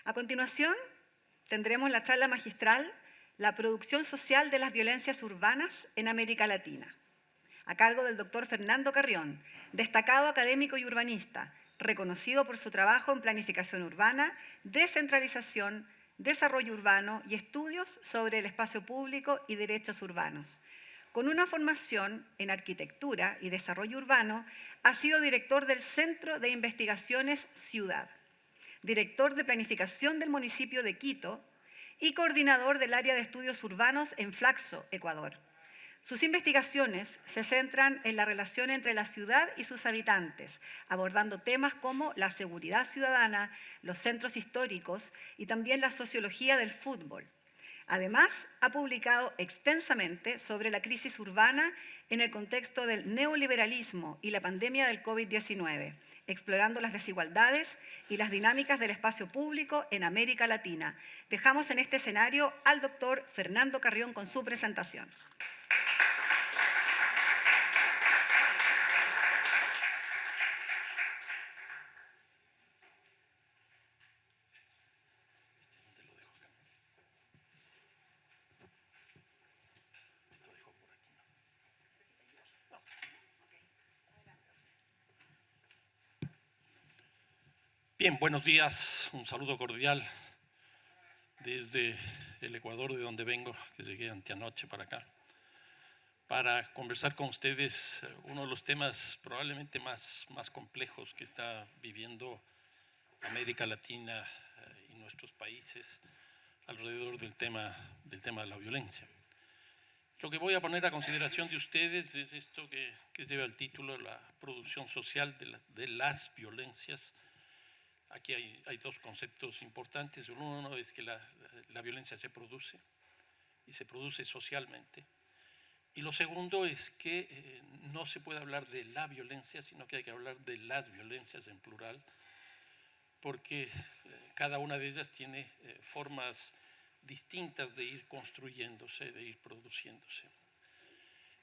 A continuación, tendremos la charla magistral La producción social de las violencias urbanas en América Latina, a cargo del doctor Fernando Carrión, destacado académico y urbanista, reconocido por su trabajo en planificación urbana, descentralización, desarrollo urbano y estudios sobre el espacio público y derechos urbanos. Con una formación en arquitectura y desarrollo urbano, ha sido director del Centro de Investigaciones Ciudad, director de planificación del municipio de Quito y coordinador del área de estudios urbanos en Flaxo, Ecuador. Sus investigaciones se centran en la relación entre la ciudad y sus habitantes, abordando temas como la seguridad ciudadana, los centros históricos y también la sociología del fútbol. Además, ha publicado extensamente sobre la crisis urbana en el contexto del neoliberalismo y la pandemia del COVID-19, explorando las desigualdades y las dinámicas del espacio público en América Latina. Dejamos en este escenario al doctor Fernando Carrión con su presentación. Bien, buenos días, un saludo cordial desde el Ecuador, de donde vengo, que llegué anteanoche para acá, para conversar con ustedes uno de los temas probablemente más complejos que está viviendo América Latina y nuestros países alrededor del tema de la violencia. Lo que voy a poner a consideración de ustedes es esto que lleva el título, la producción social de las violencias. Aquí hay dos conceptos importantes. Uno es que la violencia se produce y se produce socialmente. Y lo segundo es que no se puede hablar de la violencia, sino que hay que hablar de las violencias en plural, porque cada una de ellas tiene formas distintas de ir construyéndose, de ir produciéndose.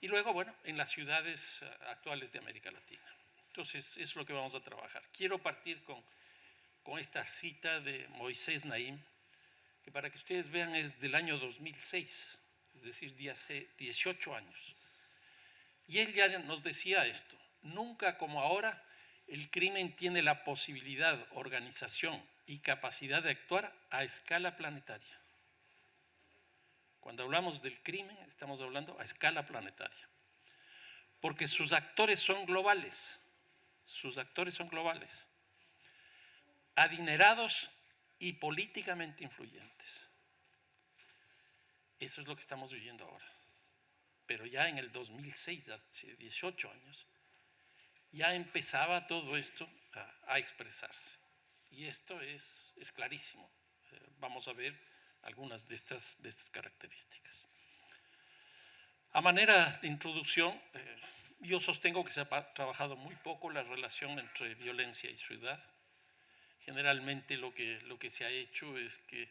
Y luego, bueno, en las ciudades actuales de América Latina. Entonces, es lo que vamos a trabajar. Quiero partir con esta cita de Moisés Naim, que para que ustedes vean es del año 2006, es decir, de hace 18 años. Y él ya nos decía esto: nunca como ahora el crimen tiene la posibilidad, organización y capacidad de actuar a escala planetaria. Cuando hablamos del crimen, estamos hablando a escala planetaria, porque sus actores son globales, adinerados y políticamente influyentes. Eso es lo que estamos viviendo ahora. Pero ya en el 2006, hace 18 años, ya empezaba todo esto a expresarse. Y esto es clarísimo. Vamos a ver algunas de estas características. A manera de introducción, yo sostengo que se ha trabajado muy poco la relación entre violencia y ciudad. Generalmente lo que se ha hecho es que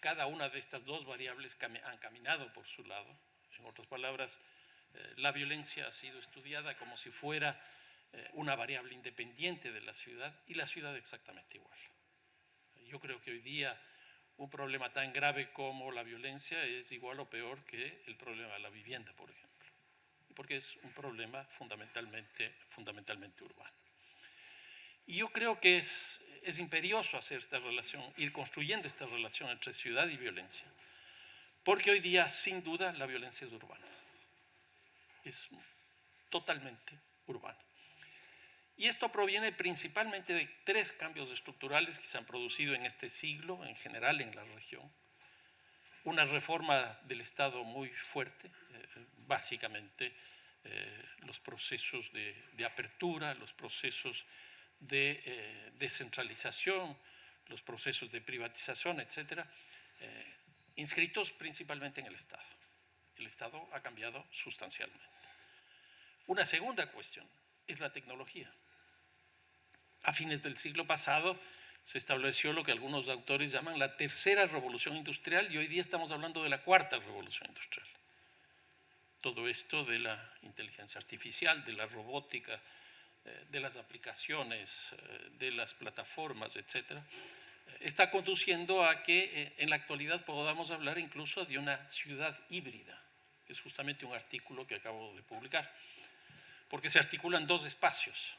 cada una de estas dos variables han caminado por su lado. En otras palabras, la violencia ha sido estudiada como si fuera una variable independiente de la ciudad, y la ciudad exactamente igual. Yo creo que hoy día un problema tan grave como la violencia es igual o peor que el problema de la vivienda, por ejemplo, porque es un problema fundamentalmente urbano. Y yo creo que es imperioso hacer esta relación, ir construyendo esta relación entre ciudad y violencia, porque hoy día, sin duda, la violencia es urbana, es totalmente urbana. Y esto proviene principalmente de tres cambios estructurales que se han producido en este siglo, en general en la región. Una reforma del Estado muy fuerte, básicamente los procesos de apertura, los procesos de descentralización, los procesos de privatización, etcétera, inscritos principalmente en el Estado. El Estado ha cambiado sustancialmente. Una segunda cuestión es la tecnología. A fines del siglo pasado se estableció lo que algunos autores llaman la tercera revolución industrial, y hoy día estamos hablando de la cuarta revolución industrial. Todo esto de la inteligencia artificial, de la robótica, de las aplicaciones, de las plataformas, etcétera, está conduciendo a que en la actualidad podamos hablar incluso de una ciudad híbrida, que es justamente un artículo que acabo de publicar, porque se articulan dos espacios,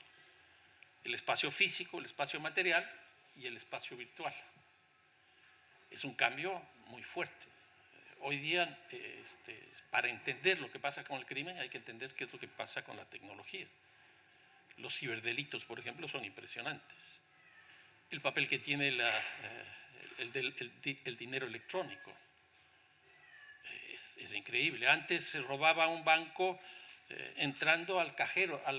el espacio físico, el espacio material y el espacio virtual. Es un cambio muy fuerte. Hoy día, para entender lo que pasa con el crimen, hay que entender qué es lo que pasa con la tecnología. Los ciberdelitos, por ejemplo, son impresionantes. El papel que tiene el dinero electrónico es increíble. Antes se robaba un banco entrando al cajero, a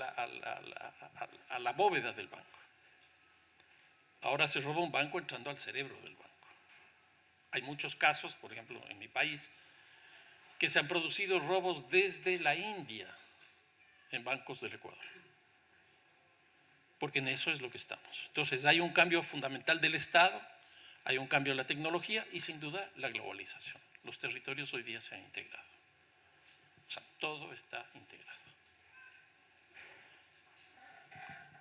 la bóveda del banco. Ahora se roba un banco entrando al cerebro del banco. Hay muchos casos, por ejemplo, en mi país, que se han producido robos desde la India en bancos del Ecuador. Porque en eso es lo que estamos. Entonces, hay un cambio fundamental del Estado, hay un cambio en la tecnología y, sin duda, la globalización. Los territorios hoy día se han integrado. O sea, todo está integrado.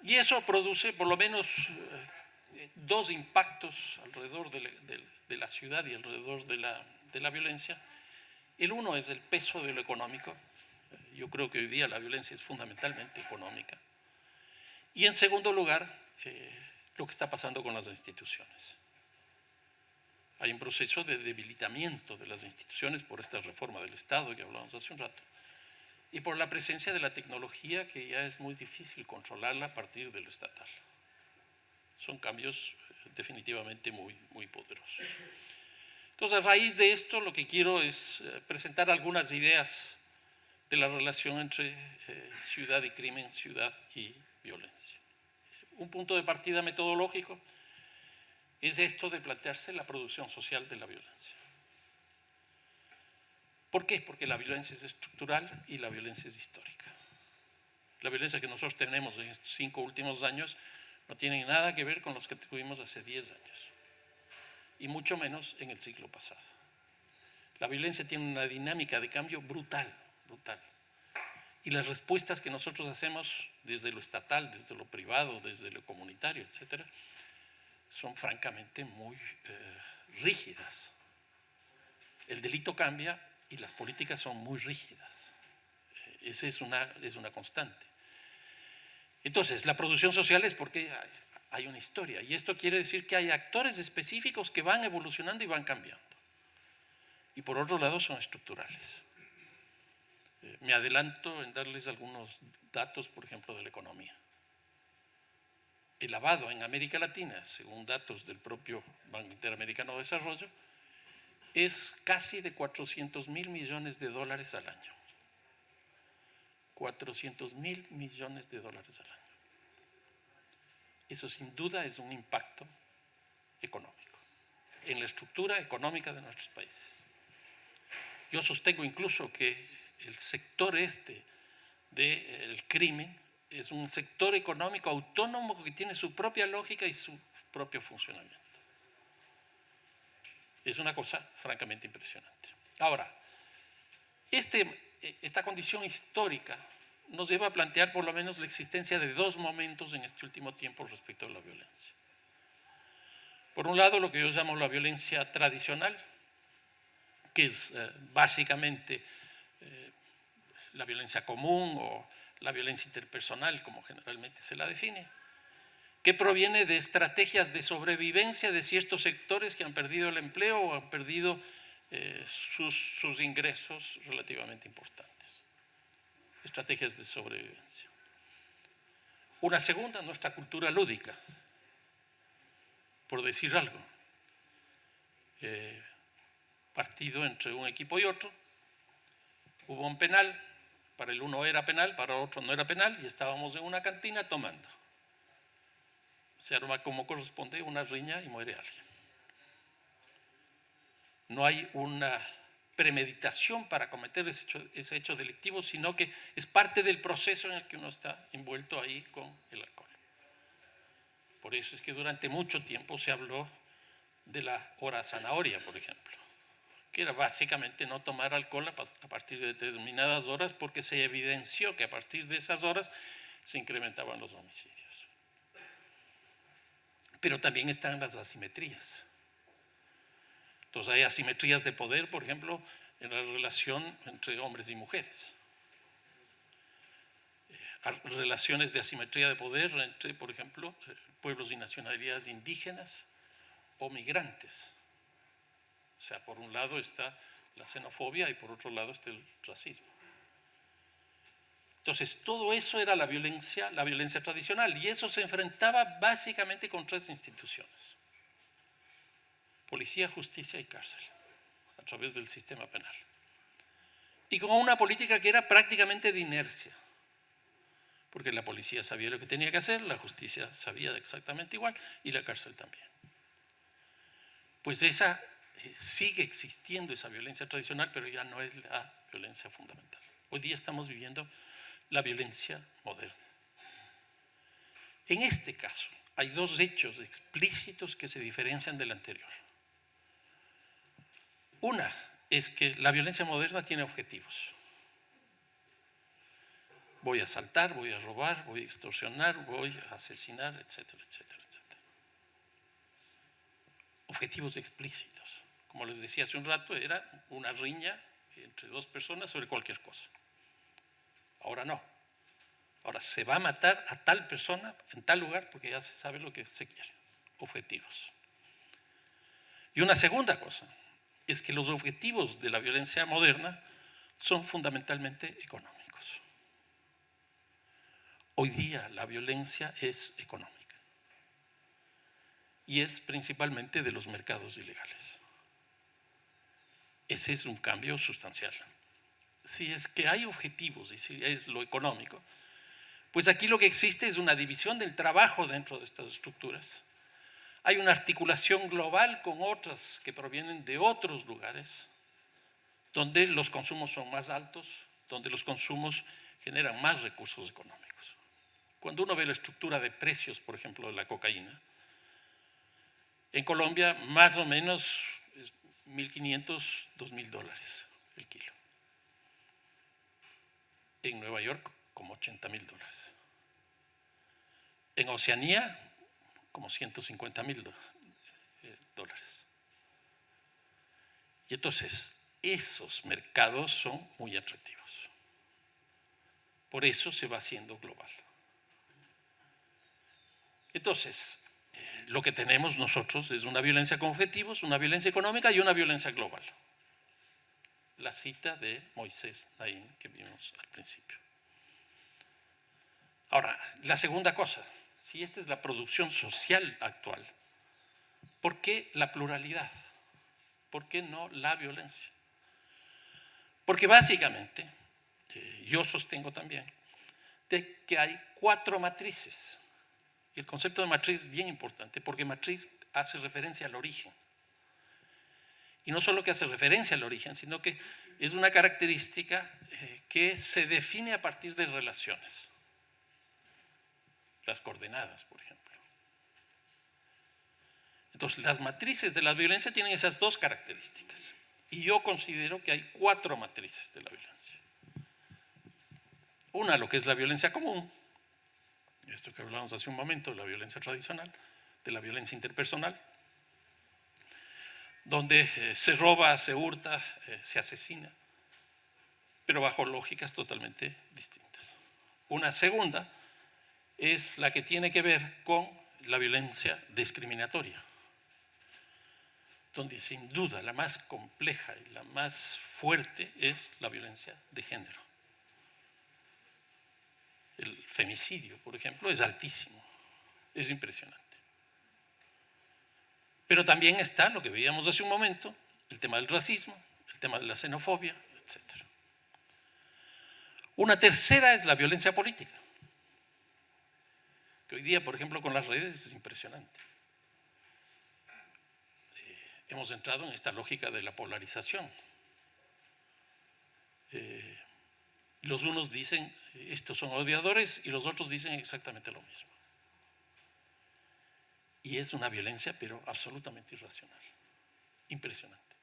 Y eso produce por lo menos dos impactos alrededor de la ciudad y alrededor de la violencia. El uno es el peso de lo económico. Yo creo que hoy día la violencia es fundamentalmente económica. Y en segundo lugar, lo que está pasando con las instituciones. Hay un proceso de debilitamiento de las instituciones por esta reforma del Estado que hablamos hace un rato y por la presencia de la tecnología que ya es muy difícil controlarla a partir de lo estatal. Son cambios definitivamente muy, muy poderosos. Entonces, a raíz de esto, lo que quiero es presentar algunas ideas de la relación entre ciudad y crimen, ciudad y violencia. Un punto de partida metodológico es esto de plantearse la producción social de la violencia. ¿Por qué? Porque la violencia es estructural y la violencia es histórica. La violencia que nosotros tenemos en estos 5 últimos años no tiene nada que ver con los que tuvimos hace 10 años, y mucho menos en el siglo pasado. La violencia tiene una dinámica de cambio brutal, brutal. Y las respuestas que nosotros hacemos desde lo estatal, desde lo privado, desde lo comunitario, etcétera, son francamente muy rígidas. El delito cambia y las políticas son muy rígidas. Esa es una constante. Entonces, la producción social es porque hay una historia, y esto quiere decir que hay actores específicos que van evolucionando y van cambiando. Y por otro lado son estructurales. Me adelanto en darles algunos datos, por ejemplo, de la economía. El lavado en América Latina, según datos del propio Banco Interamericano de Desarrollo, es casi de 400.000 millones de dólares al año. 400.000 millones de dólares al año. Eso sin duda es un impacto económico, en la estructura económica de nuestros países. Yo sostengo incluso que el sector del crimen es un sector económico autónomo que tiene su propia lógica y su propio funcionamiento. Es una cosa francamente impresionante. Ahora, esta condición histórica nos lleva a plantear por lo menos la existencia de dos momentos en este último tiempo respecto a la violencia. Por un lado, lo que yo llamo la violencia tradicional, que es básicamente la violencia común o la violencia interpersonal, como generalmente se la define, que proviene de estrategias de sobrevivencia de ciertos sectores que han perdido el empleo o han perdido sus ingresos relativamente importantes. Estrategias de sobrevivencia. Una segunda, nuestra cultura lúdica, por decir algo. Partido entre un equipo y otro, hubo un penal, para el uno era penal, para el otro no era penal, y estábamos en una cantina tomando. Se arma como corresponde una riña y muere alguien. No hay una premeditación para cometer ese hecho delictivo, sino que es parte del proceso en el que uno está envuelto ahí con el alcohol. Por eso es que durante mucho tiempo se habló de la hora zanahoria, por ejemplo, que era básicamente no tomar alcohol a partir de determinadas horas, porque se evidenció que a partir de esas horas se incrementaban los homicidios. Pero también están las asimetrías. Entonces hay asimetrías de poder, por ejemplo, en la relación entre hombres y mujeres. Relaciones de asimetría de poder entre, por ejemplo, pueblos y nacionalidades indígenas o migrantes. O sea, por un lado está la xenofobia y por otro lado está el racismo. Entonces, todo eso era la violencia tradicional, y eso se enfrentaba básicamente con tres instituciones: policía, justicia y cárcel, a través del sistema penal. Y con una política que era prácticamente de inercia, porque la policía sabía lo que tenía que hacer, la justicia sabía exactamente igual y la cárcel también. Pues sigue existiendo esa violencia tradicional, pero ya no es la violencia fundamental. Hoy día estamos viviendo la violencia moderna. En este caso, hay dos hechos explícitos que se diferencian del anterior. Una es que la violencia moderna tiene objetivos. Voy a asaltar, voy a robar, voy a extorsionar, voy a asesinar, etcétera, etcétera, etcétera. Objetivos explícitos. Como les decía hace un rato, era una riña entre dos personas sobre cualquier cosa. Ahora no. Ahora se va a matar a tal persona en tal lugar porque ya se sabe lo que se quiere. Objetivos. Y una segunda cosa es que los objetivos de la violencia moderna son fundamentalmente económicos. Hoy día la violencia es económica y es principalmente de los mercados ilegales. Ese es un cambio sustancial. Si es que hay objetivos y si es lo económico, pues aquí lo que existe es una división del trabajo dentro de estas estructuras. Hay una articulación global con otras que provienen de otros lugares, donde los consumos son más altos, donde los consumos generan más recursos económicos. Cuando uno ve la estructura de precios, por ejemplo, de la cocaína, en Colombia más o menos es $1.500, $2.000 el kilo. En Nueva York como $80.000. En Oceanía como $150.000. Y entonces esos mercados son muy atractivos. Por eso se va haciendo global. Entonces, lo que tenemos nosotros es una violencia con objetivos, una violencia económica y una violencia global. La cita de Moisés Naim que vimos al principio. Ahora, la segunda cosa, si esta es la producción social actual, ¿por qué la pluralidad? ¿Por qué no la violencia? Porque básicamente, yo sostengo también, de que hay 4 matrices. Y el concepto de matriz es bien importante, porque matriz hace referencia al origen. Y no solo que hace referencia al origen, sino que es una característica que se define a partir de relaciones. Las coordenadas, por ejemplo. Entonces, las matrices de la violencia tienen esas dos características. Y yo considero que hay 4 matrices de la violencia. Una, lo que es la violencia común, esto que hablamos hace un momento, la violencia tradicional, de la violencia interpersonal, donde se roba, se hurta, se asesina, pero bajo lógicas totalmente distintas. Una segunda es la que tiene que ver con la violencia discriminatoria, donde sin duda la más compleja y la más fuerte es la violencia de género. El femicidio, por ejemplo, es altísimo, es impresionante. Pero también está lo que veíamos hace un momento, el tema del racismo, el tema de la xenofobia, etc. Una tercera es la violencia política, que hoy día, por ejemplo, con las redes es impresionante. Hemos entrado en esta lógica de la polarización. Los unos dicen, estos son odiadores, y los otros dicen exactamente lo mismo. Y es una violencia, pero absolutamente irracional, impresionante.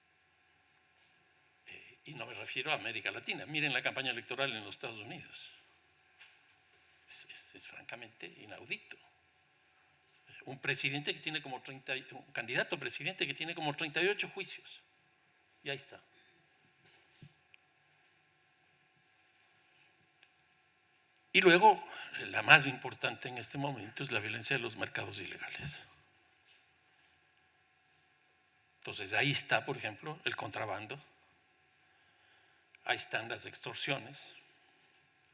Y no me refiero a América Latina. Miren la campaña electoral en los Estados Unidos. Es francamente inaudito. un presidente que tiene como un candidato a presidente que tiene como 38 juicios. Y ahí está. Y luego, la más importante en este momento es la violencia de los mercados ilegales. Entonces, ahí está, por ejemplo, el contrabando, ahí están las extorsiones,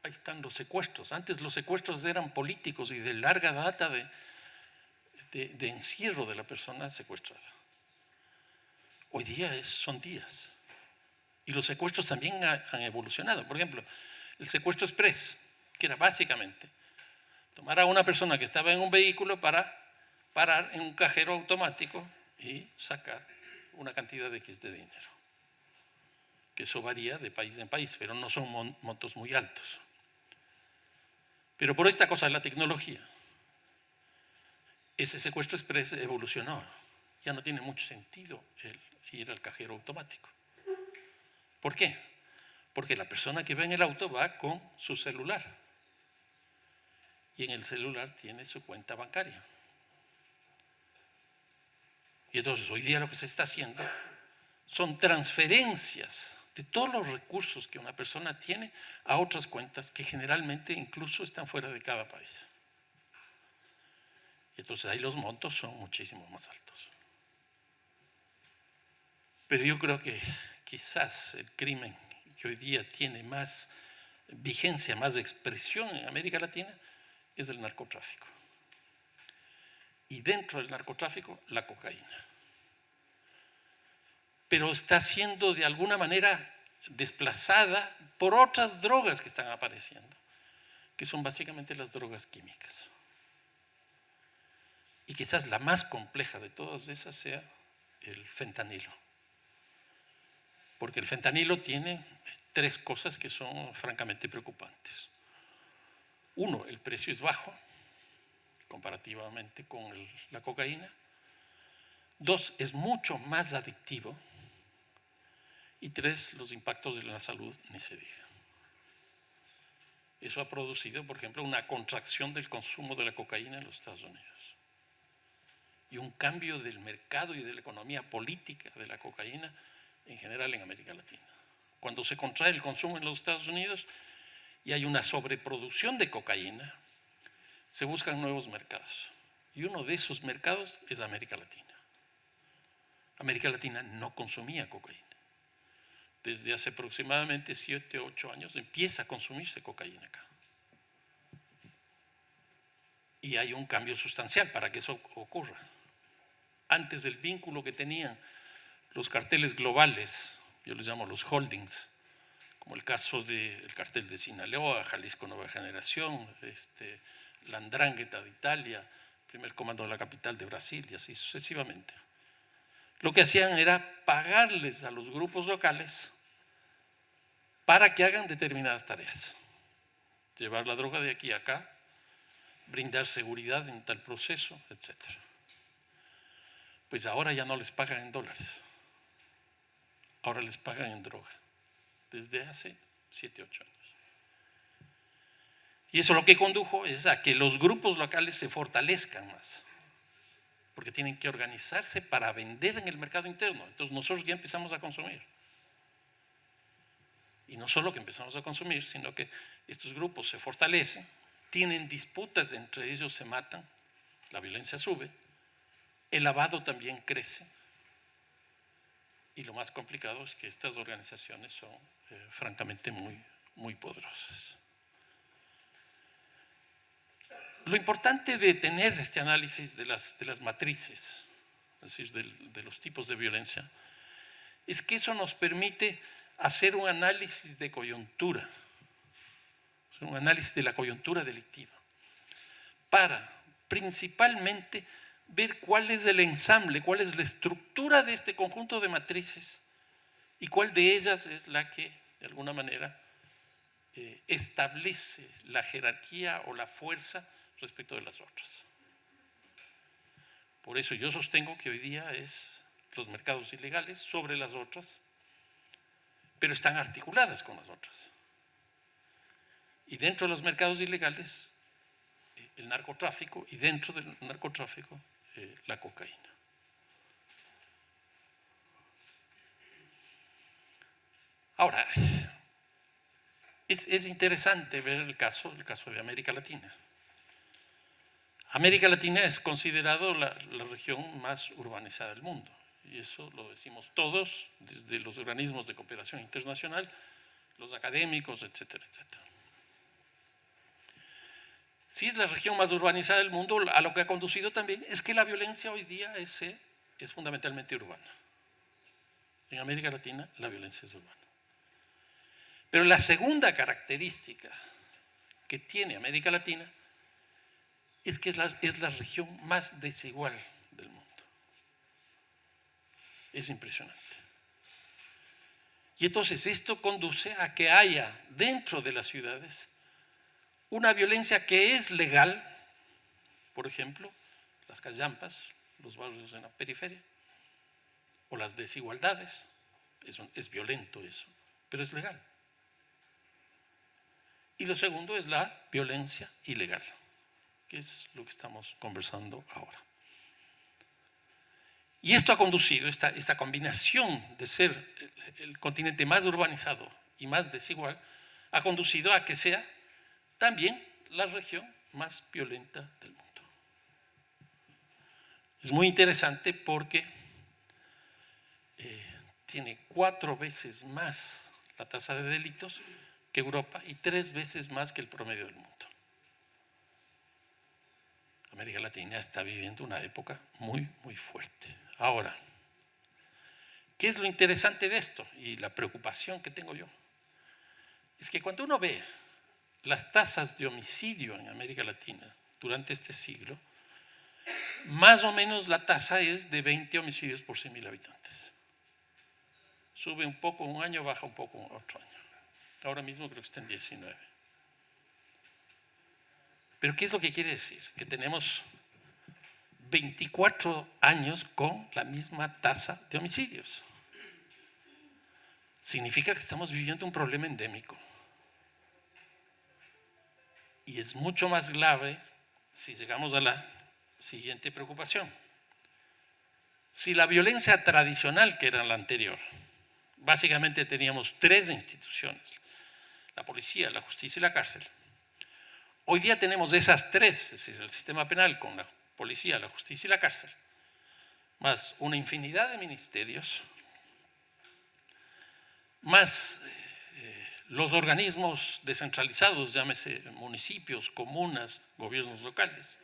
ahí están los secuestros. Antes los secuestros eran políticos y de larga data de encierro de la persona secuestrada. Hoy día son días. Y los secuestros también han evolucionado. Por ejemplo, el secuestro express, que era básicamente tomar a una persona que estaba en un vehículo para parar en un cajero automático y sacar una cantidad de X de dinero. Que eso varía de país en país, pero no son montos muy altos. Pero por esta cosa de la tecnología, ese secuestro express evolucionó. Ya no tiene mucho sentido el ir al cajero automático. ¿Por qué? Porque la persona que va en el auto va con su celular. Y en el celular tiene su cuenta bancaria. Y entonces hoy día lo que se está haciendo son transferencias de todos los recursos que una persona tiene a otras cuentas que generalmente incluso están fuera de cada país. Y entonces ahí los montos son muchísimo más altos. Pero yo creo que quizás el crimen que hoy día tiene más vigencia, más expresión en América Latina es el narcotráfico. Y dentro del narcotráfico, la cocaína. Pero está siendo de alguna manera desplazada por otras drogas que están apareciendo, que son básicamente las drogas químicas. Y quizás la más compleja de todas esas sea el fentanilo. Porque el fentanilo tiene tres cosas que son francamente preocupantes. Uno, el precio es bajo, comparativamente con la cocaína. Dos, es mucho más adictivo. Y tres, los impactos en la salud ni se diga. Eso ha producido, por ejemplo, una contracción del consumo de la cocaína en los Estados Unidos. Y un cambio del mercado y de la economía política de la cocaína en general en América Latina. Cuando se contrae el consumo en los Estados Unidos y hay una sobreproducción de cocaína, se buscan nuevos mercados. Y uno de esos mercados es América Latina. América Latina no consumía cocaína. Desde hace aproximadamente 7 o 8 años empieza a consumirse cocaína acá. Y hay un cambio sustancial para que eso ocurra. Antes del vínculo que tenían los carteles globales, yo les llamo los holdings, como el caso del cartel de Sinaloa, Jalisco Nueva Generación, la 'Ndrangheta de Italia, primer comando de la capital de Brasil y así sucesivamente. Lo que hacían era pagarles a los grupos locales para que hagan determinadas tareas. Llevar la droga de aquí a acá, brindar seguridad en tal proceso, etc. Pues ahora ya no les pagan en dólares. Ahora les pagan en droga. Desde hace 7, 8 años. Y eso lo que condujo es a que los grupos locales se fortalezcan más. Porque tienen que organizarse para vender en el mercado interno. Entonces nosotros ya empezamos a consumir. Y no solo que empezamos a consumir, sino que estos grupos se fortalecen, tienen disputas entre ellos, se matan, la violencia sube, el lavado también crece. Y lo más complicado es que estas organizaciones son francamente muy poderosas. Lo importante de tener este análisis de las matrices, es decir, de los tipos de violencia, es que eso nos permite hacer un análisis de coyuntura, un análisis de la coyuntura delictiva, para principalmente ver cuál es el ensamble, cuál es la estructura de este conjunto de matrices y cuál de ellas es la que, de alguna manera, establece la jerarquía o la fuerza respecto de las otras. Por eso yo sostengo que hoy día es los mercados ilegales sobre las otras, pero están articuladas con las otras. Y dentro de los mercados ilegales el narcotráfico y dentro del narcotráfico la cocaína. Ahora, es interesante ver el caso de América Latina. América Latina es considerado la región más urbanizada del mundo, y eso lo decimos todos, desde los organismos de cooperación internacional, los académicos, etcétera, etcétera. Si es la región más urbanizada del mundo, a lo que ha conducido también es que la violencia hoy día es fundamentalmente urbana. En América Latina la violencia es urbana. Pero la segunda característica que tiene América Latina es que es la región más desigual del mundo. Es impresionante. Y entonces esto conduce a que haya dentro de las ciudades una violencia que es legal, por ejemplo, las callampas, los barrios en la periferia, o las desigualdades. Es violento eso, pero es legal. Y lo segundo es la violencia ilegal, que es lo que estamos conversando ahora. Y esto ha conducido, esta combinación de ser el continente más urbanizado y más desigual, ha conducido a que sea también la región más violenta del mundo. Es muy interesante porque tiene 4 veces más la tasa de delitos que Europa y 3 veces más que el promedio del mundo. América Latina está viviendo una época muy, muy fuerte. Ahora, ¿qué es lo interesante de esto? Y la preocupación que tengo yo es que cuando uno ve las tasas de homicidio en América Latina durante este siglo, más o menos la tasa es de 20 homicidios por 100.000 habitantes. Sube un poco un año, baja un poco otro año. Ahora mismo creo que está en 19. ¿Pero qué es lo que quiere decir? Que tenemos 24 años con la misma tasa de homicidios. Significa que estamos viviendo un problema endémico. Y es mucho más grave si llegamos a la siguiente preocupación. Si la violencia tradicional, que era la anterior, básicamente teníamos 3 instituciones, la policía, la justicia y la cárcel. Hoy día tenemos esas 3, es decir, el sistema penal con la policía, la justicia y la cárcel, más una infinidad de ministerios, más los organismos descentralizados, llámese municipios, comunas, gobiernos locales,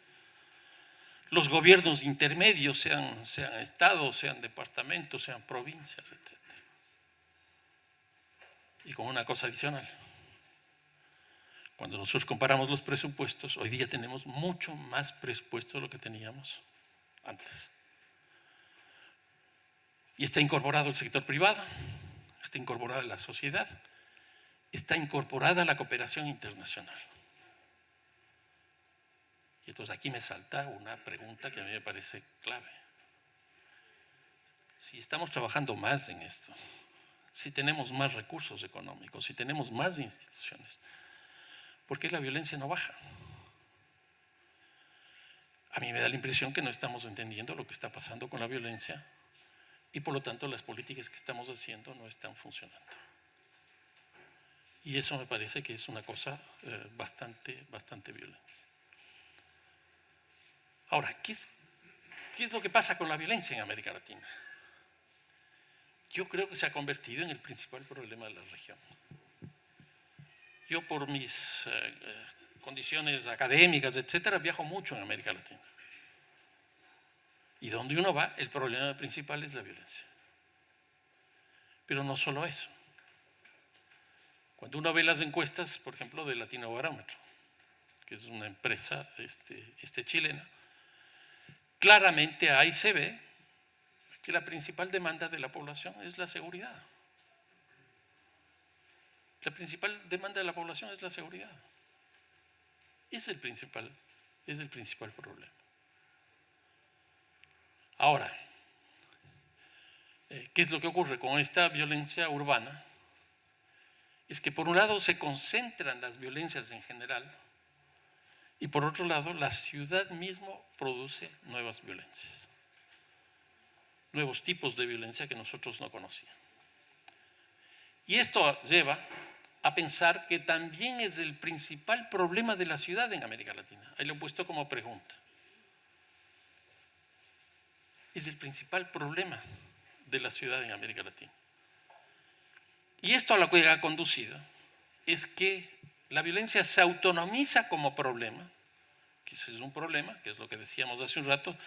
los gobiernos intermedios, sean estados, sean departamentos, sean provincias, etc. Y con una cosa adicional, cuando nosotros comparamos los presupuestos, hoy día tenemos mucho más presupuesto de lo que teníamos antes. Y está incorporado el sector privado, está incorporada la sociedad, está incorporada la cooperación internacional. Y entonces aquí me salta una pregunta que a mí me parece clave. Si estamos trabajando más en esto, si tenemos más recursos económicos, si tenemos más instituciones, ¿por qué la violencia no baja? A mí me da la impresión que no estamos entendiendo lo que está pasando con la violencia y por lo tanto las políticas que estamos haciendo no están funcionando. Y eso me parece que es una cosa bastante violenta. Ahora, ¿qué es lo que pasa con la violencia en América Latina? Yo creo que se ha convertido en el principal problema de la región. Yo por mis condiciones académicas, etcétera, viajo mucho en América Latina. Y donde uno va, el problema principal es la violencia. Pero no solo eso. Cuando uno ve las encuestas, por ejemplo, de Latino Barómetro, que es una empresa chilena, claramente ahí se ve que la principal demanda de la población es la seguridad. La principal demanda de la población es la seguridad. Es el principal problema. Ahora, ¿qué es lo que ocurre con esta violencia urbana? Es que por un lado se concentran las violencias en general Y por otro lado, la ciudad mismo produce nuevas violencias, nuevos tipos de violencia que nosotros no conocíamos. Y esto lleva a pensar que también es el principal problema de la ciudad en América Latina. Ahí lo he puesto como pregunta. Es el principal problema de la ciudad en América Latina. Y esto a lo que ha conducido es que la violencia se autonomiza como problema, que eso es un problema, que es lo que decíamos hace un rato,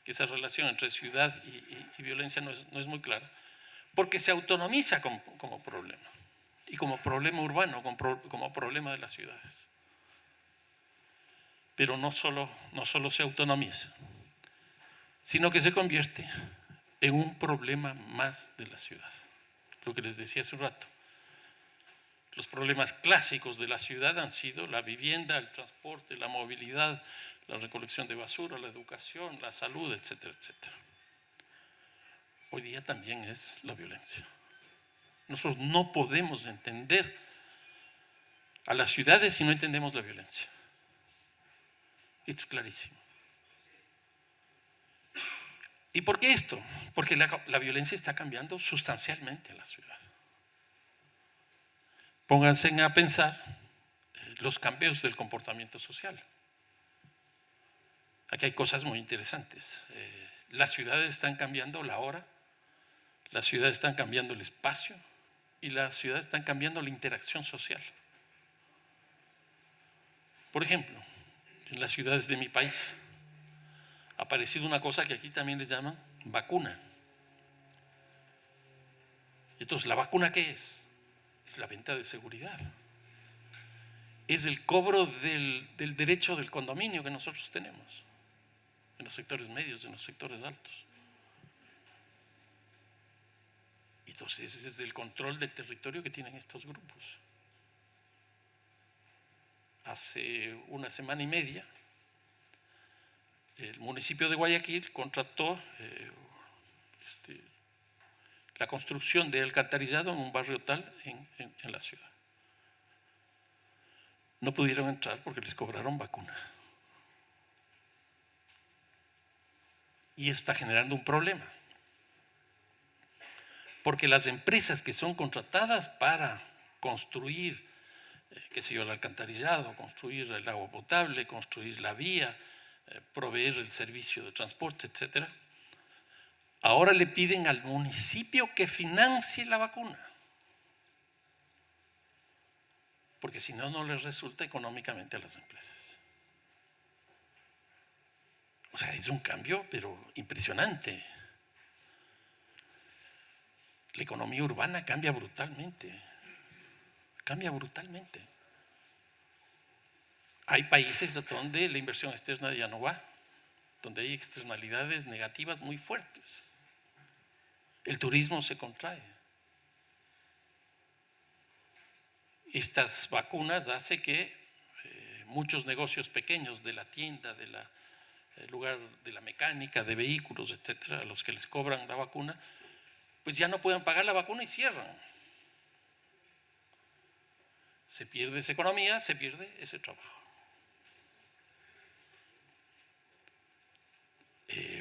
que esa relación entre ciudad y violencia no es muy clara, porque se autonomiza como problema, y como problema urbano, como problema de las ciudades. Pero no solo se autonomiza, sino que se convierte en un problema más de la ciudad. Lo que les decía hace un rato. Los problemas clásicos de la ciudad han sido la vivienda, el transporte, la movilidad, la recolección de basura, la educación, la salud, etcétera, etcétera. Hoy día también es la violencia. Nosotros no podemos entender a las ciudades si no entendemos la violencia. Esto es clarísimo. ¿Y por qué esto? Porque la violencia está cambiando sustancialmente en la ciudad. Pónganse a pensar los cambios del comportamiento social. Aquí hay cosas muy interesantes. Las ciudades están cambiando la hora, las ciudades están cambiando el espacio y las ciudades están cambiando la interacción social. Por ejemplo, en las ciudades de mi país ha aparecido una cosa que aquí también les llaman vacuna. Entonces, ¿la vacuna qué es? Es la venta de seguridad. Es el cobro del derecho del condominio que nosotros tenemos en los sectores medios, en los sectores altos. Entonces, ese es el control del territorio que tienen estos grupos. Hace una semana y media, el municipio de Guayaquil contrató la construcción de alcantarillado en un barrio tal en la ciudad. No pudieron entrar porque les cobraron vacuna. Y eso está generando un problema. Porque las empresas que son contratadas para construir, qué sé yo, el alcantarillado, construir el agua potable, construir la vía, proveer el servicio de transporte, etcétera, ahora le piden al municipio que financie la vacuna. Porque si no, no les resulta económicamente a las empresas. O sea, es un cambio, pero impresionante. La economía urbana cambia brutalmente. Cambia brutalmente. Hay países donde la inversión externa ya no va, donde hay externalidades negativas muy fuertes. El turismo se contrae. Estas vacunas hacen que muchos negocios pequeños de la tienda, del lugar de la mecánica, de vehículos, etcétera, a los que les cobran la vacuna, pues ya no pueden pagar la vacuna y cierran. Se pierde esa economía, se pierde ese trabajo.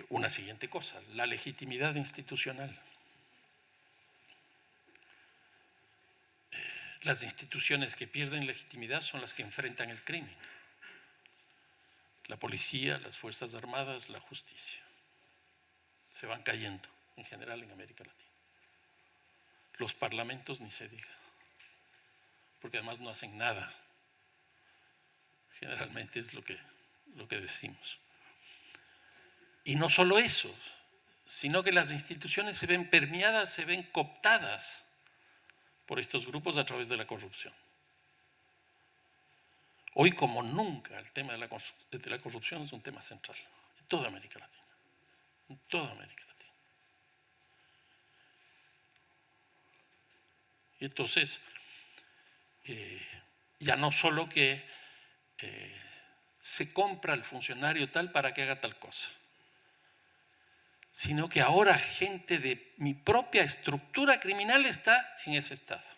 Una siguiente cosa, la legitimidad institucional. Las instituciones que pierden legitimidad son las que enfrentan el crimen. La policía, las Fuerzas Armadas, la justicia. Se van cayendo en general en América Latina. Los parlamentos ni se diga, porque además no hacen nada. Generalmente es lo que decimos. Y no solo eso, sino que las instituciones se ven permeadas, se ven cooptadas por estos grupos a través de la corrupción. Hoy como nunca el tema de la corrupción es un tema central en toda América Latina. En toda América Latina. Y entonces, ya no solo que se compra al funcionario tal para que haga tal cosa, sino que ahora gente de mi propia estructura criminal está en ese estado.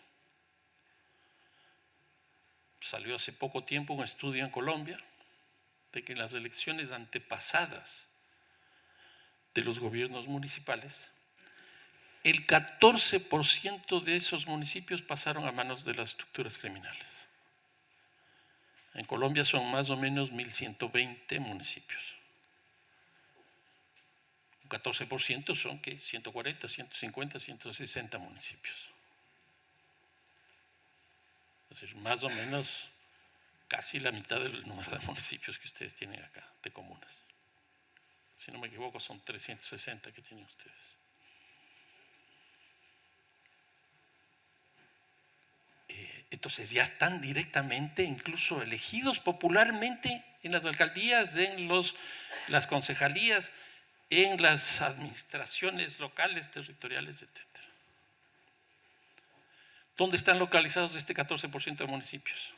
Salió hace poco tiempo un estudio en Colombia de que en las elecciones antepasadas de los gobiernos municipales, el 14% de esos municipios pasaron a manos de las estructuras criminales. En Colombia son más o menos 1.120 municipios. Un 14% son ¿qué? 140, 150, 160 municipios. Es decir, más o menos casi la mitad del número de municipios que ustedes tienen acá, de comunas. Si no me equivoco, son 360 que tienen ustedes. Entonces ya están directamente, incluso elegidos popularmente en las alcaldías, en las concejalías, en las administraciones locales, territoriales, etc. ¿Dónde están localizados este 14% de municipios?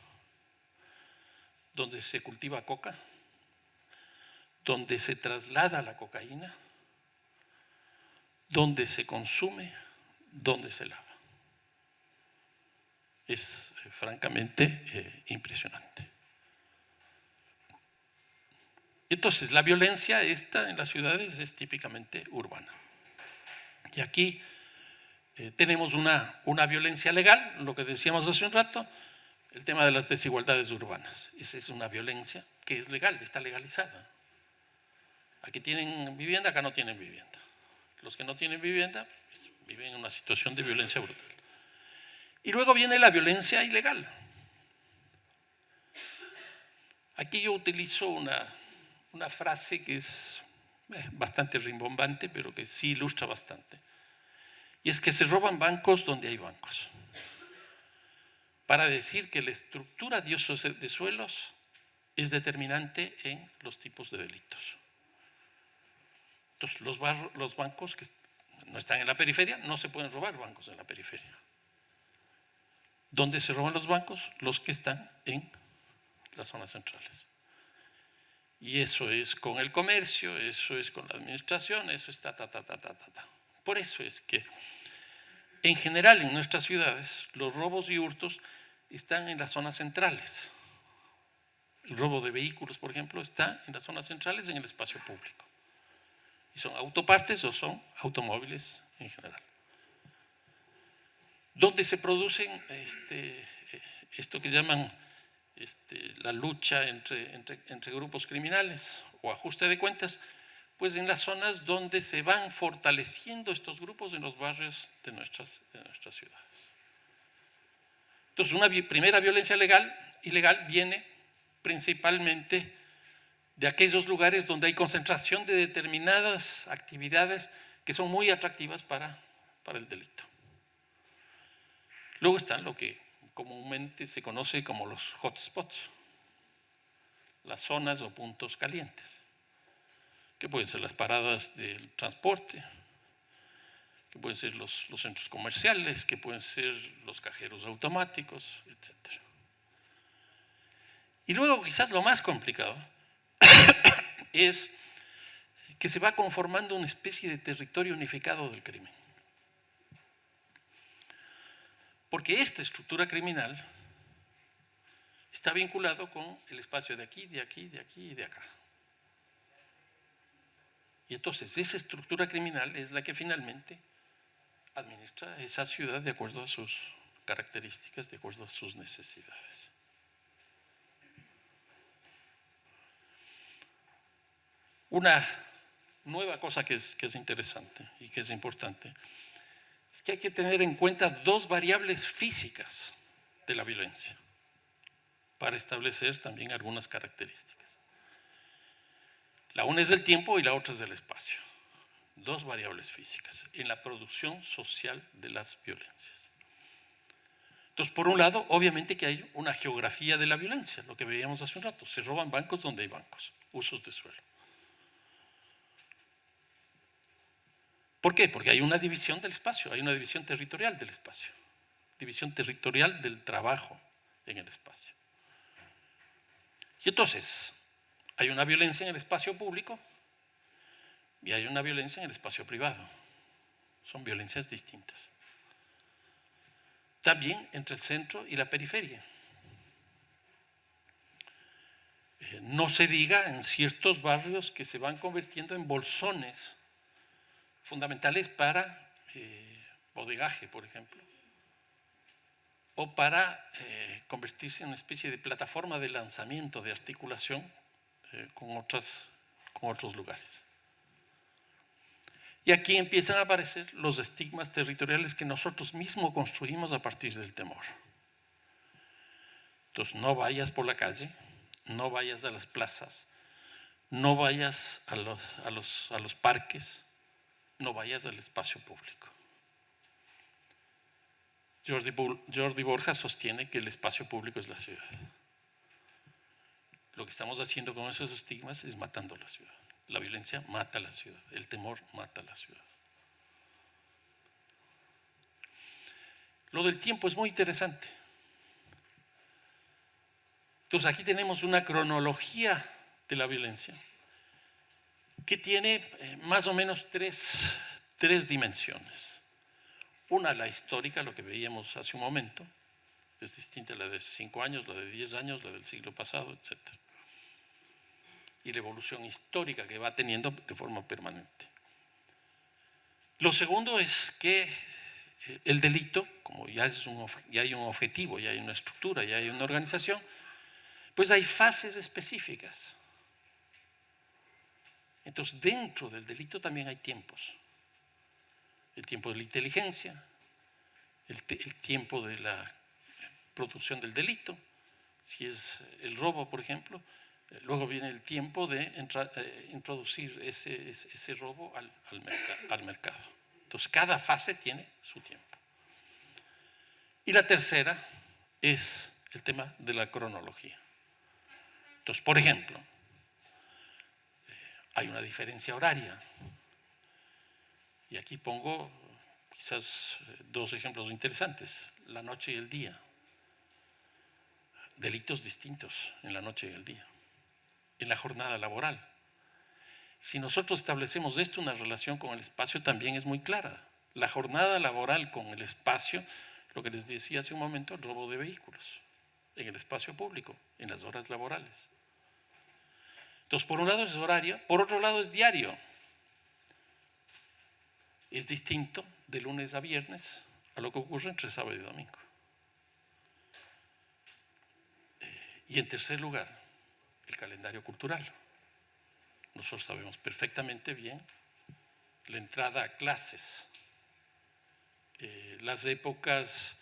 Donde se cultiva coca, donde se traslada la cocaína, donde se consume, donde se lava. Es francamente impresionante. Entonces, la violencia esta en las ciudades es típicamente urbana. Y aquí tenemos una violencia legal, lo que decíamos hace un rato, el tema de las desigualdades urbanas. Esa es una violencia que es legal, está legalizada. Aquí tienen vivienda, acá no tienen vivienda. Los que no tienen vivienda pues, viven en una situación de violencia brutal. Y luego viene la violencia ilegal. Aquí yo utilizo una frase que es bastante rimbombante, pero que sí ilustra bastante. Y es que se roban bancos donde hay bancos. Para decir que la estructura de usos de suelos es determinante en los tipos de delitos. Entonces, los bancos que no están en la periferia, no se pueden robar bancos en la periferia. ¿Dónde se roban los bancos? Los que están en las zonas centrales. Y eso es con el comercio, eso es con la administración, eso es ta. Por eso es que, en general, en nuestras ciudades, los robos y hurtos están en las zonas centrales. El robo de vehículos, por ejemplo, está en las zonas centrales, en el espacio público. Y son autopartes o son automóviles en general. ¿Dónde se producen esto que llaman la lucha entre grupos criminales o ajuste de cuentas? Pues en las zonas donde se van fortaleciendo estos grupos en los barrios de nuestras ciudades. Entonces, una primera violencia ilegal viene principalmente de aquellos lugares donde hay concentración de determinadas actividades que son muy atractivas para el delito. Luego están lo que comúnmente se conoce como los hotspots, las zonas o puntos calientes, que pueden ser las paradas del transporte, que pueden ser los centros comerciales, que pueden ser los cajeros automáticos, etc. Y luego quizás lo más complicado es que se va conformando una especie de territorio unificado del crimen. Porque esta estructura criminal está vinculado con el espacio de aquí, de aquí, de aquí y de acá. Y entonces esa estructura criminal es la que finalmente administra esa ciudad de acuerdo a sus características, de acuerdo a sus necesidades. Una nueva cosa que es interesante y que es importante es que hay que tener en cuenta dos variables físicas de la violencia para establecer también algunas características. La una es el tiempo y la otra es el espacio. Dos variables físicas en la producción social de las violencias. Entonces, por un lado, obviamente que hay una geografía de la violencia, lo que veíamos hace un rato. Se roban bancos donde hay bancos, usos de suelo. ¿Por qué? Porque hay una división del espacio, hay una división territorial del espacio, división territorial del trabajo en el espacio. Y entonces, hay una violencia en el espacio público y hay una violencia en el espacio privado. Son violencias distintas. También entre el centro y la periferia. No se diga en ciertos barrios que se van convirtiendo en bolsones fundamentales para bodegaje, por ejemplo, o para convertirse en una especie de plataforma de lanzamiento, de articulación con otros lugares. Y aquí empiezan a aparecer los estigmas territoriales que nosotros mismos construimos a partir del temor. Entonces, no vayas por la calle, no vayas a las plazas, no vayas a los parques, no vayas al espacio público. Jordi Borja sostiene que el espacio público es la ciudad. Lo que estamos haciendo con esos estigmas es matando la ciudad. La violencia mata la ciudad, el temor mata la ciudad. Lo del tiempo es muy interesante. Entonces aquí tenemos una cronología de la violencia que tiene más o menos tres dimensiones. Una, la histórica, lo que veíamos hace un momento, es distinta a la de 5 años, la de 10 años, la del siglo pasado, etc. Y la evolución histórica que va teniendo de forma permanente. Lo segundo es que el delito, como ya hay un objetivo, ya hay una estructura, ya hay una organización, pues hay fases específicas. Entonces, dentro del delito también hay tiempos. El tiempo de la inteligencia, el tiempo de la producción del delito, si es el robo, por ejemplo, luego viene el tiempo de introducir ese robo al mercado. Entonces, cada fase tiene su tiempo. Y la tercera es el tema de la cronología. Entonces, por ejemplo, hay una diferencia horaria. Y aquí pongo quizás 2 ejemplos interesantes, la noche y el día. Delitos distintos en la noche y el día. En la jornada laboral. Si nosotros establecemos esto, una relación con el espacio también es muy clara. La jornada laboral con el espacio, lo que les decía hace un momento, el robo de vehículos en el espacio público, en las horas laborales. Entonces, por un lado es horario, por otro lado es diario. Es distinto de lunes a viernes a lo que ocurre entre sábado y domingo. Y en tercer lugar, el calendario cultural. Nosotros sabemos perfectamente bien la entrada a clases, las épocas,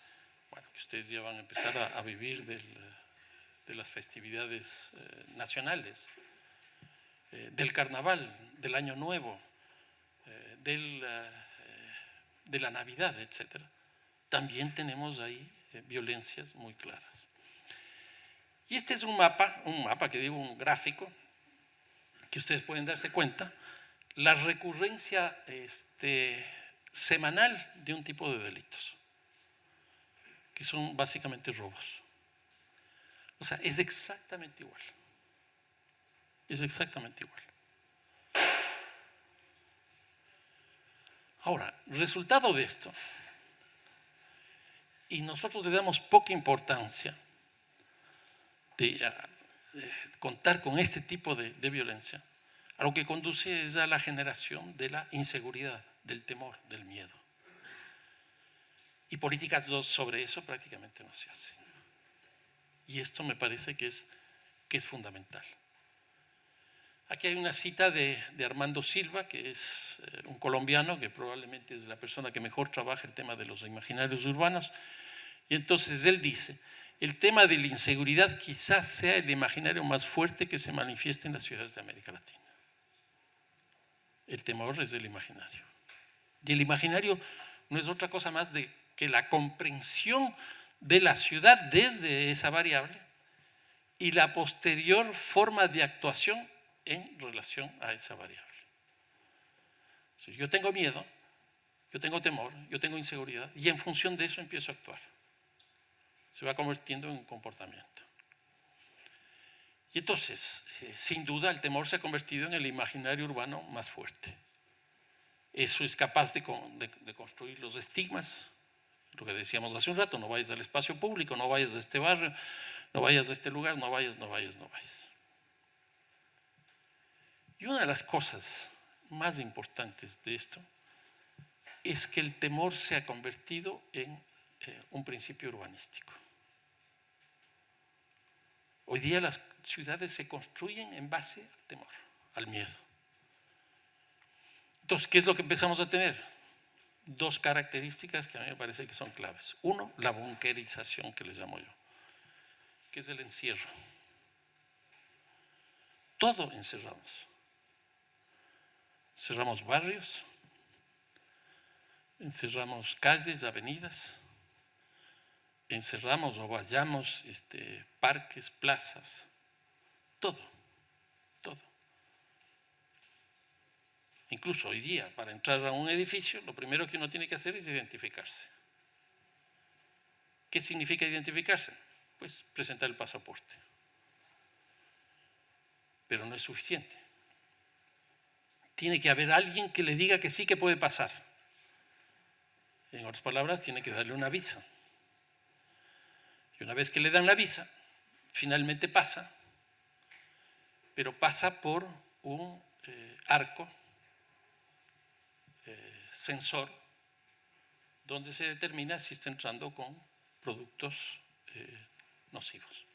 bueno, que ustedes ya van a empezar a vivir de las festividades nacionales, del carnaval, del año nuevo, de la Navidad, etc. También tenemos ahí violencias muy claras. Y este es un mapa que digo, un gráfico, que ustedes pueden darse cuenta, la recurrencia semanal de un tipo de delitos, que son básicamente robos. O sea, es exactamente igual. Es exactamente igual. Ahora, resultado de esto, y nosotros le damos poca importancia de contar con este tipo de violencia, a lo que conduce es a la generación de la inseguridad, del temor, del miedo. Y políticas sobre eso prácticamente no se hacen. Y esto me parece que es fundamental. Aquí hay una cita de Armando Silva, que es un colombiano, que probablemente es la persona que mejor trabaja el tema de los imaginarios urbanos. Y entonces él dice, el tema de la inseguridad quizás sea el imaginario más fuerte que se manifiesta en las ciudades de América Latina. El temor es el imaginario. Y el imaginario no es otra cosa más que la comprensión de la ciudad desde esa variable y la posterior forma de actuación en relación a esa variable. Si yo tengo miedo, yo tengo temor, yo tengo inseguridad y en función de eso empiezo a actuar. Se va convirtiendo en un comportamiento. Y entonces, sin duda, el temor se ha convertido en el imaginario urbano más fuerte. Eso es capaz de construir los estigmas, lo que decíamos hace un rato, no vayas al espacio público, no vayas a este barrio, no vayas a este lugar, no vayas. Y una de las cosas más importantes de esto es que el temor se ha convertido en un principio urbanístico. Hoy día las ciudades se construyen en base al temor, al miedo. Entonces, ¿qué es lo que empezamos a tener? Dos características que a mí me parece que son claves. Uno, la bunkerización, que les llamo yo, que es el encierro. Todo encerramos. Cerramos barrios, encerramos calles, avenidas, encerramos o vallamos parques, plazas, todo, todo. Incluso hoy día, para entrar a un edificio, lo primero que uno tiene que hacer es identificarse. ¿Qué significa identificarse? Pues presentar el pasaporte. Pero no es suficiente. Tiene que haber alguien que le diga que sí que puede pasar. En otras palabras, tiene que darle una visa. Y una vez que le dan la visa, finalmente pasa, pero pasa por un arco sensor donde se determina si está entrando con productos nocivos.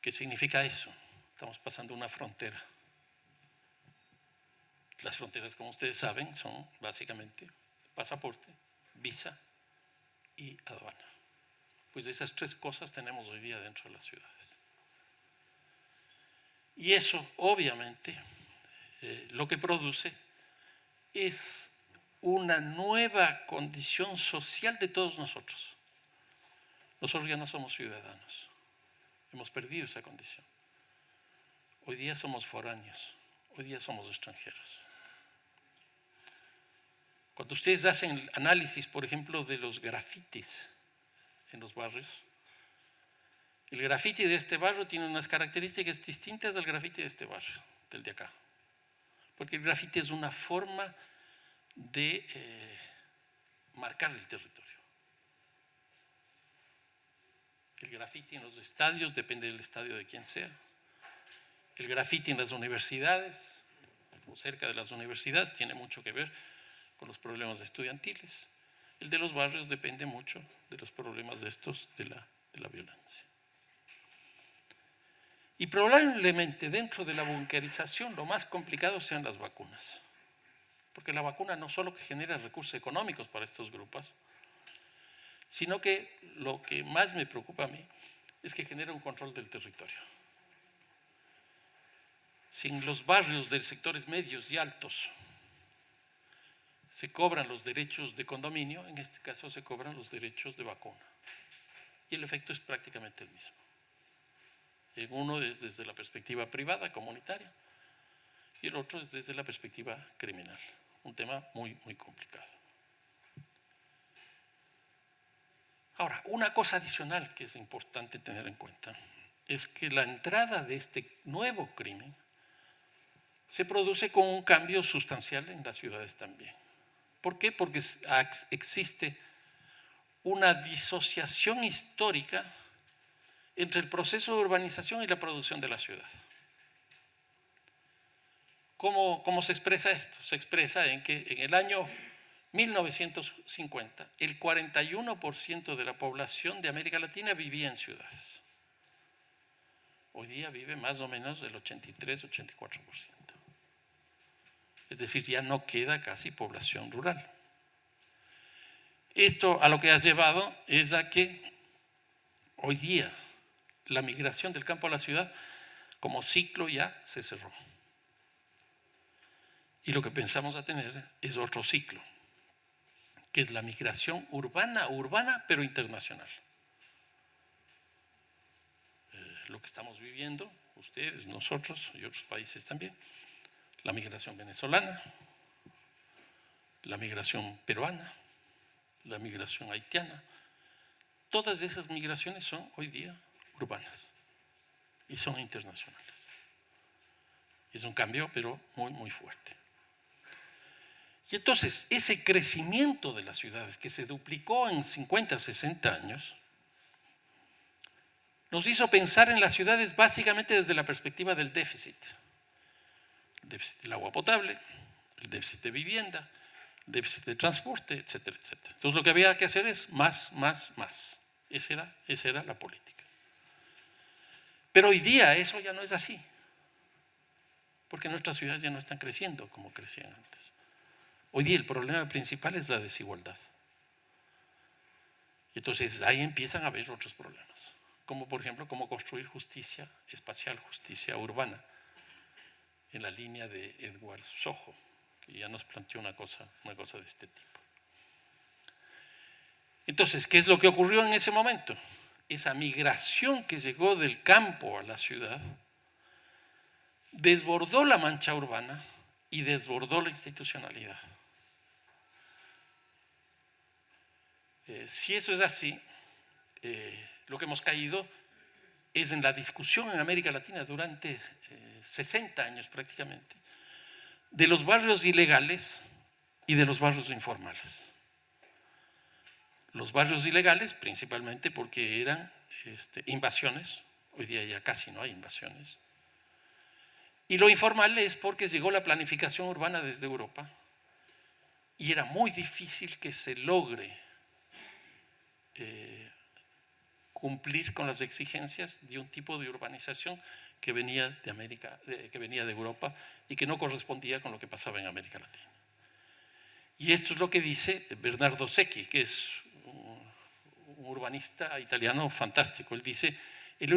¿Qué significa eso? Estamos pasando una frontera. Las fronteras, como ustedes saben, son básicamente pasaporte, visa y aduana. Pues esas tres cosas tenemos hoy día dentro de las ciudades. Y eso, obviamente, lo que produce es una nueva condición social de todos nosotros. Nosotros ya no somos ciudadanos. Hemos perdido esa condición. Hoy día somos foráneos. Hoy día somos extranjeros. Cuando ustedes hacen el análisis, por ejemplo, de los grafitis en los barrios, el grafiti de este barrio tiene unas características distintas al grafiti de este barrio, del de acá. Porque el grafiti es una forma de marcar el territorio. El grafiti en los estadios depende del estadio de quien sea. El grafiti en las universidades, o cerca de las universidades, tiene mucho que ver con los problemas estudiantiles. El de los barrios depende mucho de los problemas de estos, de la violencia. Y probablemente dentro de la bunkerización lo más complicado sean las vacunas. Porque la vacuna no solo genera recursos económicos para estos grupos, sino que lo que más me preocupa a mí es que genera un control del territorio. Si en los barrios de sectores medios y altos se cobran los derechos de condominio, en este caso se cobran los derechos de vacuna. Y el efecto es prácticamente el mismo. En uno es desde la perspectiva privada, comunitaria, y el otro es desde la perspectiva criminal. Un tema muy, muy complicado. Ahora, una cosa adicional que es importante tener en cuenta es que la entrada de este nuevo crimen se produce con un cambio sustancial en las ciudades también. ¿Por qué? Porque existe una disociación histórica entre el proceso de urbanización y la producción de la ciudad. ¿Cómo se expresa esto? Se expresa en que en el año 1950 el 41% de la población de América Latina vivía en ciudades. Hoy día vive más o menos el 83-84%. Es decir, ya no queda casi población rural. Esto a lo que ha llevado es a que hoy día la migración del campo a la ciudad como ciclo ya se cerró. Y lo que pensamos a tener es otro ciclo, que es la migración urbana, pero internacional. Lo que estamos viviendo, ustedes, nosotros y otros países también, la migración venezolana, la migración peruana, la migración haitiana, todas esas migraciones son hoy día urbanas y son internacionales. Es un cambio, pero muy, muy fuerte. Y entonces, ese crecimiento de las ciudades que se duplicó en 50, 60 años, nos hizo pensar en las ciudades básicamente desde la perspectiva del déficit. el déficit del agua potable, el déficit de vivienda, el déficit de transporte, etcétera, etcétera. Entonces lo que había que hacer es más, más, más. Esa era la política. Pero hoy día eso ya no es así, porque nuestras ciudades ya no están creciendo como crecían antes. Hoy día el problema principal es la desigualdad. Y entonces ahí empiezan a haber otros problemas, como por ejemplo cómo construir justicia espacial, justicia urbana, en la línea de Edward Soho, que ya nos planteó una cosa de este tipo. Entonces, ¿qué es lo que ocurrió en ese momento? Esa migración que llegó del campo a la ciudad desbordó la mancha urbana y desbordó la institucionalidad. Si eso es así, lo que hemos caído es en la discusión en América Latina durante 60 años prácticamente, de los barrios ilegales y de los barrios informales. Los barrios ilegales principalmente porque eran invasiones, hoy día ya casi no hay invasiones, y lo informal es porque llegó la planificación urbana desde Europa y era muy difícil que se logre cumplir con las exigencias de un tipo de urbanización que venía de América, que venía de Europa y que no correspondía con lo que pasaba en América Latina. Y esto es lo que dice Bernardo Secchi, que es un urbanista italiano fantástico. Él dice: el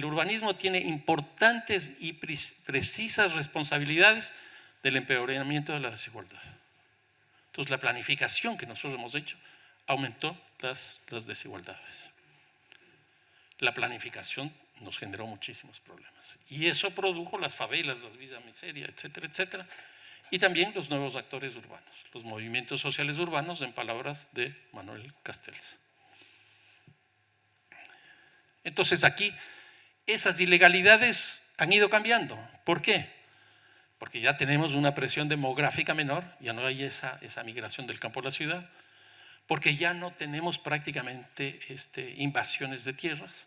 urbanismo tiene importantes y precisas responsabilidades del empeoramiento de la desigualdad. Entonces, la planificación que nosotros hemos hecho aumentó las desigualdades. La planificación nos generó muchísimos problemas. Y eso produjo las favelas, las villas miseria, etcétera, etcétera. Y también los nuevos actores urbanos, los movimientos sociales urbanos, en palabras de Manuel Castells. Entonces aquí esas ilegalidades han ido cambiando. ¿Por qué? Porque ya tenemos una presión demográfica menor, ya no hay esa migración del campo a la ciudad, porque ya no tenemos prácticamente invasiones de tierras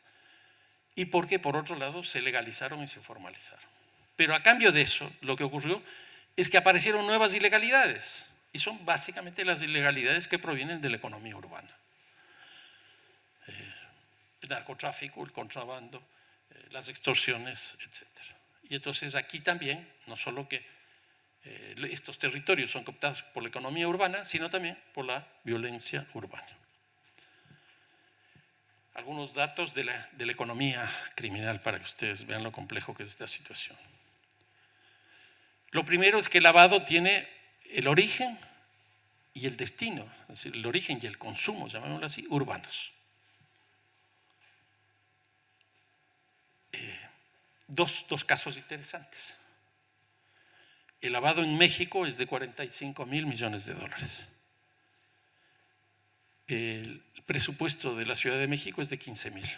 y porque por otro lado se legalizaron y se formalizaron. Pero a cambio de eso, lo que ocurrió es que aparecieron nuevas ilegalidades y son básicamente las ilegalidades que provienen de la economía urbana. El narcotráfico, el contrabando, las extorsiones, etc. Y entonces aquí también, no solo que estos territorios son cooptados por la economía urbana, sino también por la violencia urbana. Algunos datos de la economía criminal para que ustedes vean lo complejo que es esta situación. Lo primero es que el lavado tiene el origen y el destino, es decir, el origen y el consumo, llamémoslo así, urbanos. Dos casos interesantes. El lavado en México es de 45.000 millones de dólares. El presupuesto de la Ciudad de México es de 15.000.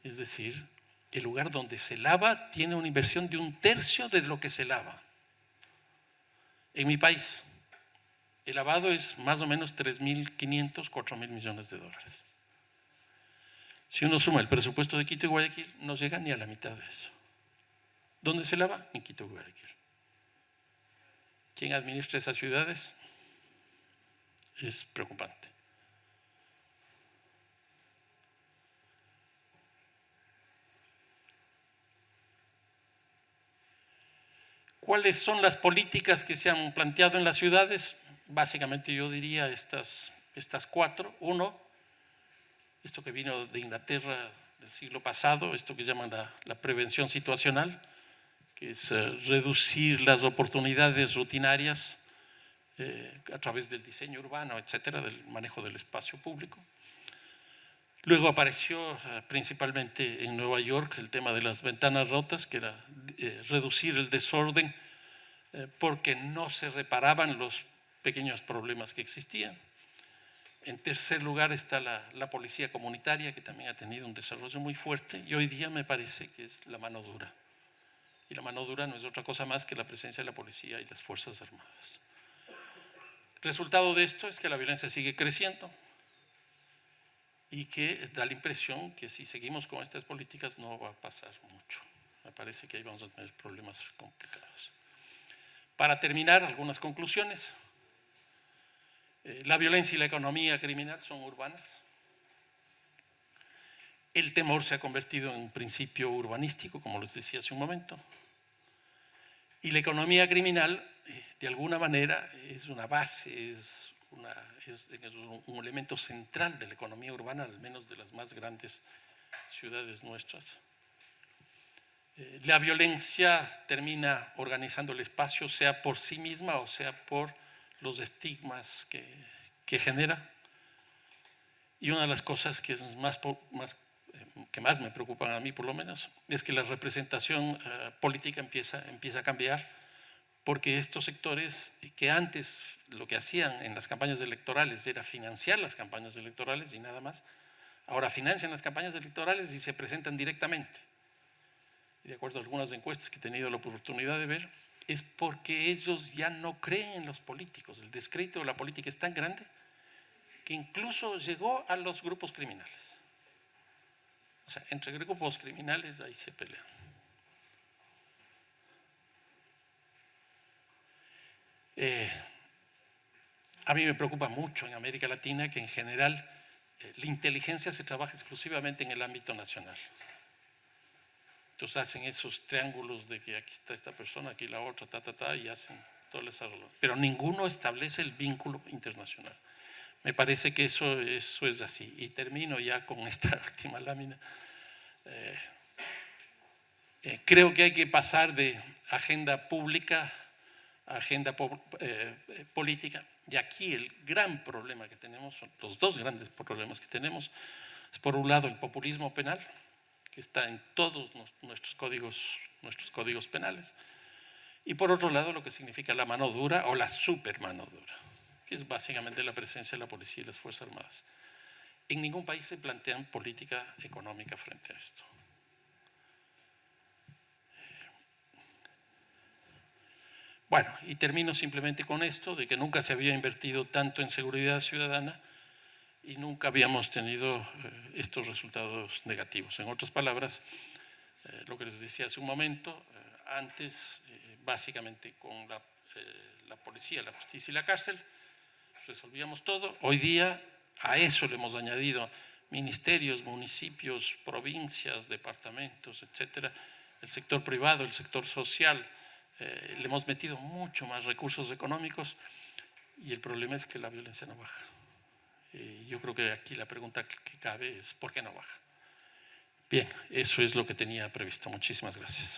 Es decir, el lugar donde se lava tiene una inversión de 1/3 de lo que se lava. En mi país, el lavado es más o menos 3.500, 4.000 millones de dólares. Si uno suma el presupuesto de Quito y Guayaquil, no llega ni a la mitad de eso. ¿Dónde se lava? En Quito y Guayaquil. ¿Quién administra esas ciudades? Es preocupante. ¿Cuáles son las políticas que se han planteado en las ciudades? Básicamente yo diría estas 4. Uno, esto que vino de Inglaterra del siglo pasado, esto que llaman la prevención situacional, que es reducir las oportunidades rutinarias a través del diseño urbano, etcétera, del manejo del espacio público. Luego apareció principalmente en Nueva York el tema de las ventanas rotas, que era reducir el desorden porque no se reparaban los pequeños problemas que existían. En tercer lugar está la policía comunitaria, que también ha tenido un desarrollo muy fuerte y hoy día me parece que es la mano dura. Y la mano dura no es otra cosa más que la presencia de la policía y las Fuerzas Armadas. El resultado de esto es que la violencia sigue creciendo y que da la impresión que si seguimos con estas políticas no va a pasar mucho. Me parece que ahí vamos a tener problemas complicados. Para terminar, algunas conclusiones. La violencia y la economía criminal son urbanas. El temor se ha convertido en un principio urbanístico, como les decía hace un momento. Y la economía criminal, de alguna manera, es una base, es un elemento central de la economía urbana, al menos de las más grandes ciudades nuestras. La violencia termina organizando el espacio, sea por sí misma o sea por los estigmas que genera. Y una de las cosas que más me preocupan a mí, por lo menos, es que la representación política empieza a cambiar, porque estos sectores que antes lo que hacían en las campañas electorales era financiar las campañas electorales y nada más, ahora financian las campañas electorales y se presentan directamente. Y de acuerdo a algunas encuestas que he tenido la oportunidad de ver, es porque ellos ya no creen en los políticos. El descrédito de la política es tan grande que incluso llegó a los grupos criminales. O sea, entre grupos criminales ahí se pelean. A mí me preocupa mucho en América Latina que en general la inteligencia se trabaja exclusivamente en el ámbito nacional. Entonces hacen esos triángulos de que aquí está esta persona, aquí la otra, y hacen todo el desarrollo. Pero ninguno establece el vínculo internacional. Me parece que eso es así. Y termino ya con esta última lámina. Creo que hay que pasar de agenda pública a agenda política. Y aquí el gran problema que tenemos, los dos grandes problemas que tenemos, es por un lado el populismo penal, que está en todos nuestros códigos penales, y por otro lado lo que significa la mano dura o la super mano dura, que es básicamente la presencia de la policía y las Fuerzas Armadas. En ningún país se plantean política económica frente a esto. Bueno, y termino simplemente con esto, de que nunca se había invertido tanto en seguridad ciudadana y nunca habíamos tenido estos resultados negativos. En otras palabras, lo que les decía hace un momento, antes básicamente con la policía, la justicia y la cárcel resolvíamos todo. Hoy día a eso le hemos añadido ministerios, municipios, provincias, departamentos, etcétera, el sector privado, el sector social. Le hemos metido mucho más recursos económicos y el problema es que la violencia no baja. Yo creo que aquí la pregunta que cabe es ¿por qué no baja? Bien, eso es lo que tenía previsto. Muchísimas gracias.